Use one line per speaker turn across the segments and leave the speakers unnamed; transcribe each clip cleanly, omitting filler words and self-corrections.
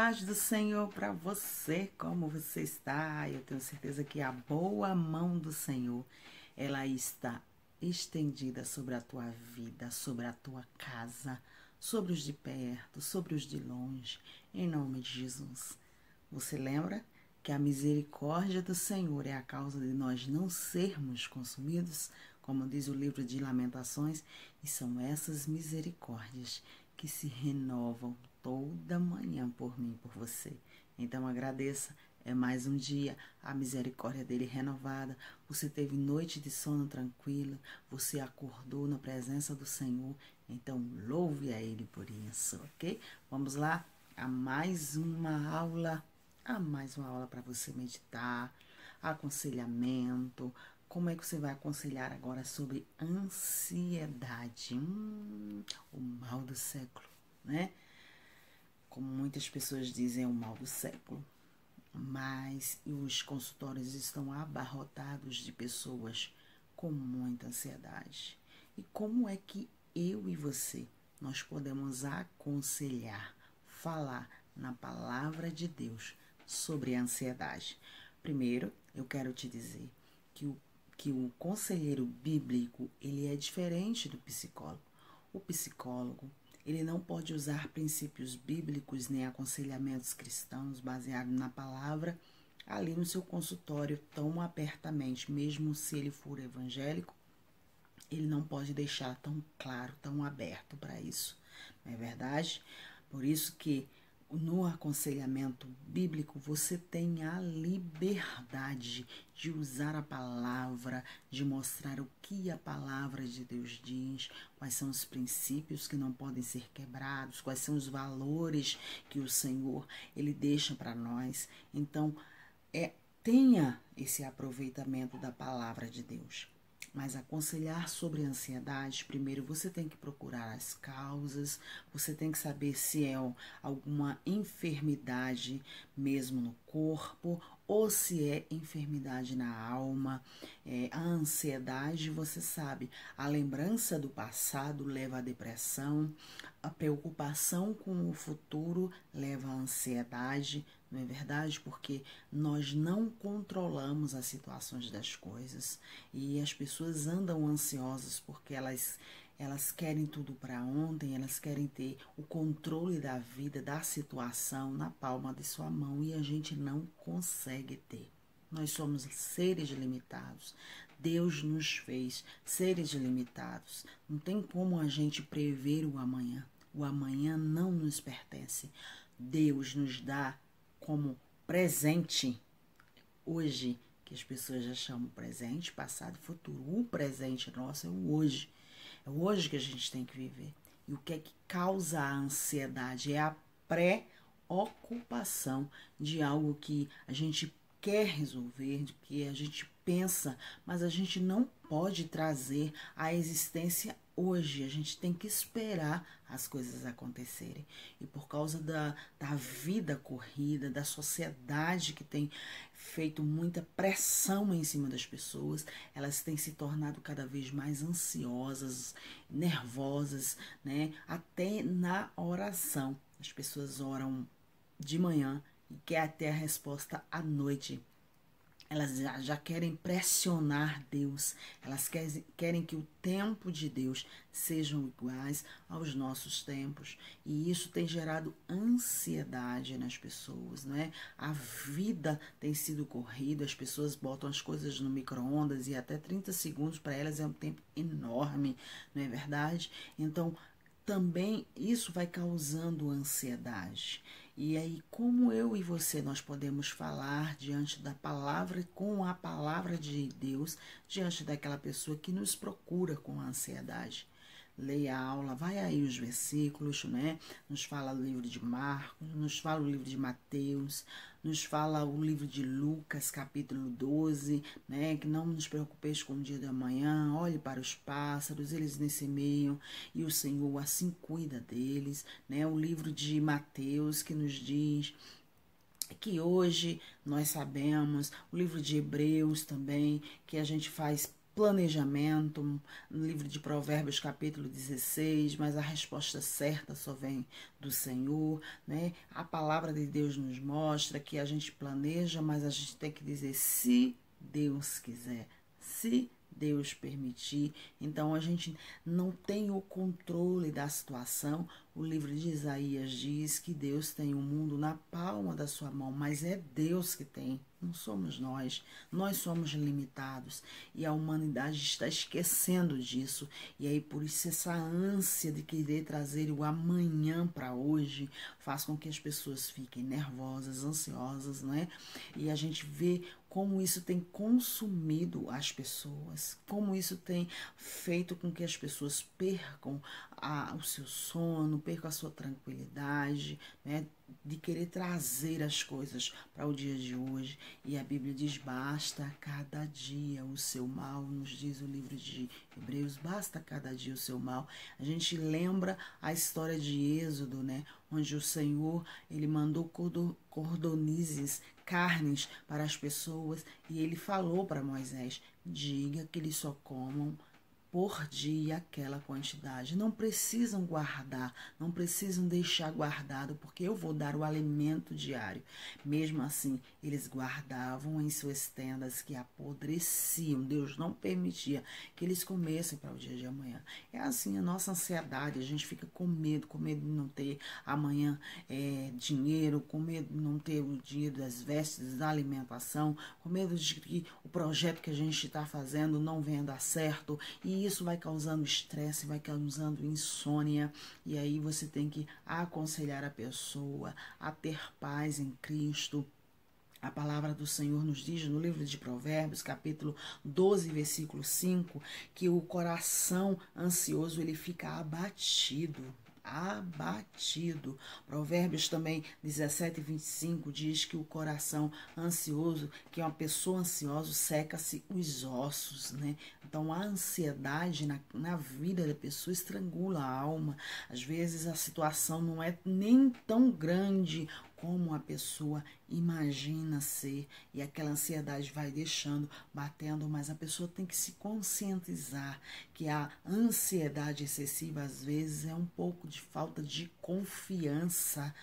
paz do Senhor para você, como você está? Eu tenho certeza que a boa mão do Senhor, ela está estendida sobre a tua vida, sobre a tua casa, sobre os de perto, sobre os de longe, em nome de Jesus. Você lembra que a misericórdia do Senhor é a causa de nós não sermos consumidos, como diz o livro de Lamentações, e são essas misericórdias que se renovam toda manhã por mim, por você. Então agradeça, é mais um dia, a misericórdia dele renovada. Você teve noite de sono tranquila, você acordou na presença do Senhor, então louve a ele por isso, ok? Vamos lá a mais uma aula para você meditar, aconselhamento. Como é que você vai aconselhar agora sobre ansiedade? O mal do século, né? Como muitas pessoas dizem, é o mal do século. Mas os consultórios estão abarrotados de pessoas com muita ansiedade. E como é que eu e você, nós podemos aconselhar, falar na palavra de Deus sobre a ansiedade? Primeiro, eu quero te dizer que o conselheiro bíblico, ele é diferente do psicólogo. O psicólogo, ele não pode usar princípios bíblicos nem aconselhamentos cristãos baseados na palavra ali no seu consultório tão abertamente, mesmo se ele for evangélico, ele não pode deixar tão claro, tão aberto para isso, não é verdade? Por isso que no aconselhamento bíblico você tem a liberdade de usar a palavra, de mostrar o que a palavra de Deus diz, quais são os princípios que não podem ser quebrados, quais são os valores que o Senhor ele deixa para nós. Então, tenha esse aproveitamento da palavra de Deus. Mas aconselhar sobre ansiedade, primeiro você tem que procurar as causas, você tem que saber se é alguma enfermidade mesmo no corpo ou se é enfermidade na alma. A ansiedade, você sabe, a lembrança do passado leva à depressão, a preocupação com o futuro leva à ansiedade, não é verdade? Porque nós não controlamos as situações das coisas e as pessoas andam ansiosas porque elas querem tudo para ontem, elas querem ter o controle da vida, da situação na palma de sua mão e a gente não consegue ter. Nós somos seres limitados. Deus nos fez seres limitados. Não tem como a gente prever o amanhã. O amanhã não nos pertence. Deus nos dá como presente hoje, que as pessoas já chamam presente, passado e futuro. O presente nosso é o hoje. É o hoje que a gente tem que viver. E o que é que causa a ansiedade? É a preocupação de algo que a gente quer resolver, de que a gente pensa, mas a gente não pode trazer à existência hoje. A gente tem que esperar as coisas acontecerem. E por causa da vida corrida, da sociedade que tem feito muita pressão em cima das pessoas, elas têm se tornado cada vez mais ansiosas, nervosas, né? Até na oração. As pessoas oram de manhã e quer ter a resposta à noite. Elas já querem pressionar Deus, elas querem que o tempo de Deus sejam iguais aos nossos tempos. E isso tem gerado ansiedade nas pessoas, não é? A vida tem sido corrida, as pessoas botam as coisas no micro-ondas e até 30 segundos para elas é um tempo enorme, não é verdade? Então, também isso vai causando ansiedade. E aí, como eu e você, nós podemos falar diante da palavra, com a palavra de Deus, diante daquela pessoa que nos procura com ansiedade? Leia a aula, vai aí os versículos, né? Nos fala o livro de Marcos, nos fala o livro de Mateus, nos fala o livro de Lucas, capítulo 12, né? Que não nos preocupeis com o dia da manhã, olhe para os pássaros, eles nem semeiam, e o Senhor assim cuida deles, né? O livro de Mateus que nos diz que hoje nós sabemos, o livro de Hebreus também, que a gente faz planejamento, no livro de Provérbios, capítulo 16, mas a resposta certa só vem do Senhor, né? A palavra de Deus nos mostra que a gente planeja, mas a gente tem que dizer se Deus quiser, se Deus permitir. Então a gente não tem o controle da situação. O livro de Isaías diz que Deus tem o mundo na palma da sua mão, mas é Deus que tem, não somos nós. Nós somos limitados e a humanidade está esquecendo disso. E aí por isso essa ânsia de querer trazer o amanhã para hoje faz com que as pessoas fiquem nervosas, ansiosas, né? E a gente vê como isso tem consumido as pessoas, como isso tem feito com que as pessoas percam o seu sono, percam a sua tranquilidade, né? De querer trazer as coisas para o dia de hoje. E a Bíblia diz, basta a cada dia o seu mal, nos diz o livro de Hebreus, basta a cada dia o seu mal. A gente lembra a história de Êxodo, né? Onde o Senhor, ele mandou cordonizes, carnes para as pessoas, e ele falou para Moisés, diga que eles só comam por dia aquela quantidade. Não precisam guardar, não precisam deixar guardado, porque eu vou dar o alimento diário. Mesmo assim, eles guardavam em suas tendas que apodreciam. Deus não permitia que eles comessem para o dia de amanhã. É assim a nossa ansiedade, a gente fica com medo de não ter amanhã dinheiro, com medo de não ter o dinheiro das vestes, da alimentação, com medo de que o projeto que a gente está fazendo não venha dar certo, e isso vai causando estresse, vai causando insônia, e aí você tem que aconselhar a pessoa a ter paz em Cristo. A palavra do Senhor nos diz no livro de Provérbios, capítulo 12, versículo 5, que o coração ansioso ele fica abatido. Provérbios também 17:25 diz que o coração ansioso, que uma pessoa ansiosa seca-se os ossos, né? Então a ansiedade na vida da pessoa estrangula a alma. Às vezes a situação não é nem tão grande como a pessoa imagina ser, e aquela ansiedade vai deixando, batendo, mas a pessoa tem que se conscientizar que a ansiedade excessiva às vezes é um pouco de falta de confiança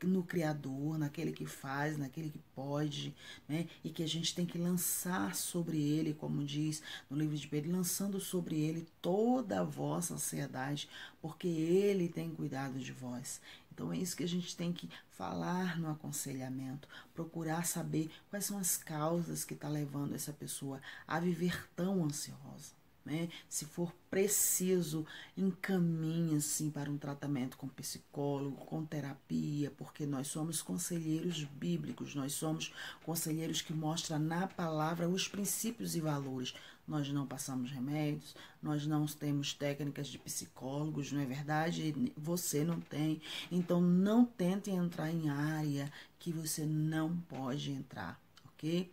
no Criador, naquele que faz, naquele que pode, né? E que a gente tem que lançar sobre ele, como diz no livro de Pedro, lançando sobre ele toda a vossa ansiedade, porque ele tem cuidado de vós. Então é isso que a gente tem que falar no aconselhamento, procurar saber quais são as causas que estão levando essa pessoa a viver tão ansiosa, né? Se for preciso, encaminhe assim para um tratamento com psicólogo, com terapia, porque nós somos conselheiros bíblicos, nós somos conselheiros que mostram na palavra os princípios e valores. Nós não passamos remédios, nós não temos técnicas de psicólogos, não é verdade? Você não tem. Então, não tente entrar em área que você não pode entrar, ok?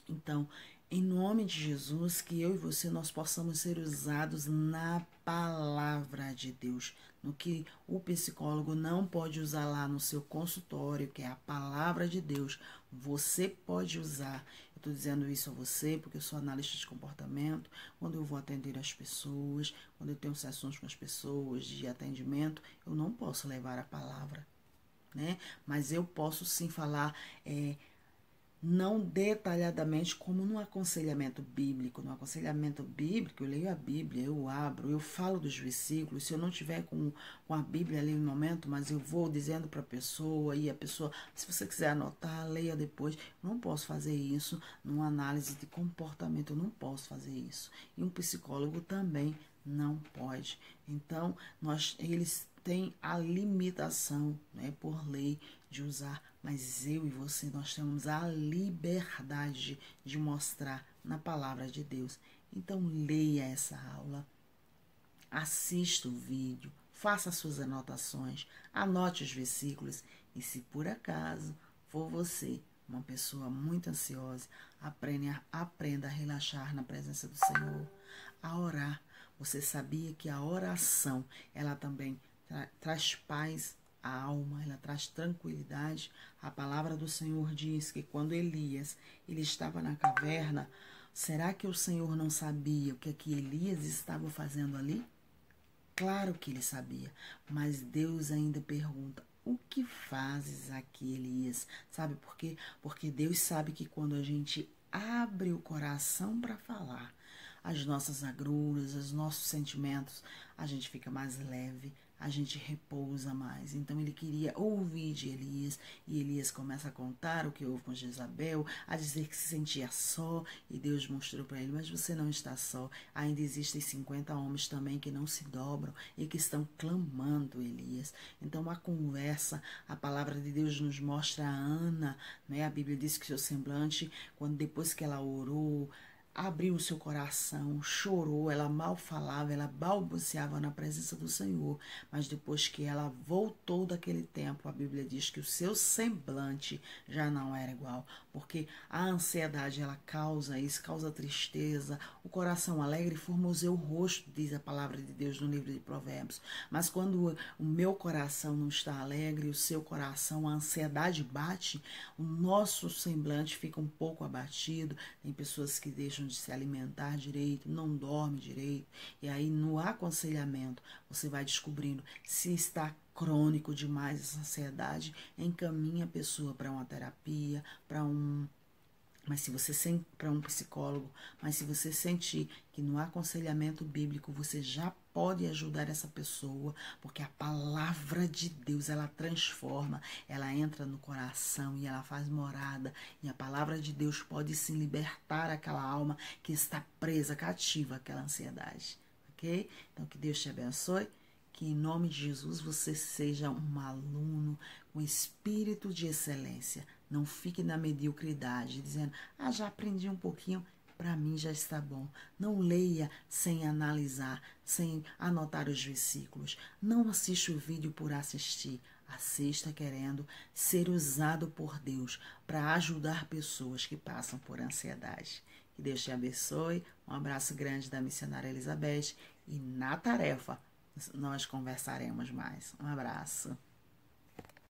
Então, em nome de Jesus, que eu e você nós possamos ser usados na palavra de Deus, no que o psicólogo não pode usar lá no seu consultório, que é a palavra de Deus, você pode usar. Eu estou dizendo isso a você porque eu sou analista de comportamento. Quando eu vou atender as pessoas, quando eu tenho sessões com as pessoas de atendimento, eu não posso levar a palavra, né? Mas eu posso sim falar não detalhadamente como no aconselhamento bíblico. No aconselhamento bíblico, eu leio a Bíblia, eu abro, eu falo dos versículos. Se eu não tiver com a Bíblia ali no momento, mas eu vou dizendo para a pessoa, e a pessoa, se você quiser anotar, leia depois. Eu não posso fazer isso numa análise de comportamento, eu não posso fazer isso. E um psicólogo também não pode. Então, eles têm a limitação, né, por lei, de usar, mas eu e você, nós temos a liberdade de mostrar na palavra de Deus. Então, leia essa aula, assista o vídeo, faça suas anotações, anote os versículos, e se por acaso for você uma pessoa muito ansiosa, aprenda a relaxar na presença do Senhor, a orar. Você sabia que a oração, ela também traz paz à alma, ela traz tranquilidade? A palavra do Senhor diz que quando Elias ele estava na caverna, Será que o Senhor não sabia o que é que Elias estava fazendo ali? Claro que ele sabia, mas Deus ainda pergunta: o que fazes aqui, Elias? Sabe por quê? Porque Deus sabe que quando a gente abre o coração para falar as nossas agruras, os nossos sentimentos, a gente fica mais leve, a gente repousa mais. Então ele queria ouvir de Elias, e Elias começa a contar o que houve com Jezabel, a dizer que se sentia só, e Deus mostrou para ele: mas você não está só, ainda existem 50 homens também que não se dobram e que estão clamando, Elias. Então a conversa, a palavra de Deus nos mostra a Ana, né? A Bíblia diz que seu semblante, quando depois que ela orou, abriu o seu coração, chorou, ela mal falava, ela balbuciava na presença do Senhor, mas depois que ela voltou daquele tempo, a Bíblia diz que o seu semblante já não era igual, porque a ansiedade, ela causa isso, causa tristeza, o coração alegre formoseia o rosto, diz a palavra de Deus no livro de Provérbios, mas quando o meu coração não está alegre, o seu coração, a ansiedade bate, o nosso semblante fica um pouco abatido. Tem pessoas que deixam de se alimentar direito, não dorme direito, e aí no aconselhamento você vai descobrindo se está crônico demais essa ansiedade, encaminha a pessoa para uma terapia, mas se você para um psicólogo, mas se você sentir que no aconselhamento bíblico você já pode ajudar essa pessoa, porque a palavra de Deus, ela transforma, ela entra no coração e ela faz morada, e a palavra de Deus pode sim libertar aquela alma que está presa, cativa àquela ansiedade, ok? Então que Deus te abençoe, que em nome de Jesus você seja um aluno com espírito de excelência. Não fique na mediocridade, dizendo: ah, já aprendi um pouquinho, para mim já está bom. Não leia sem analisar, sem anotar os versículos. Não assista o vídeo por assistir. Assista querendo ser usado por Deus para ajudar pessoas que passam por ansiedade. Que Deus te abençoe. Um abraço grande da missionária Elizabeth. E na tarefa nós conversaremos mais. Um abraço.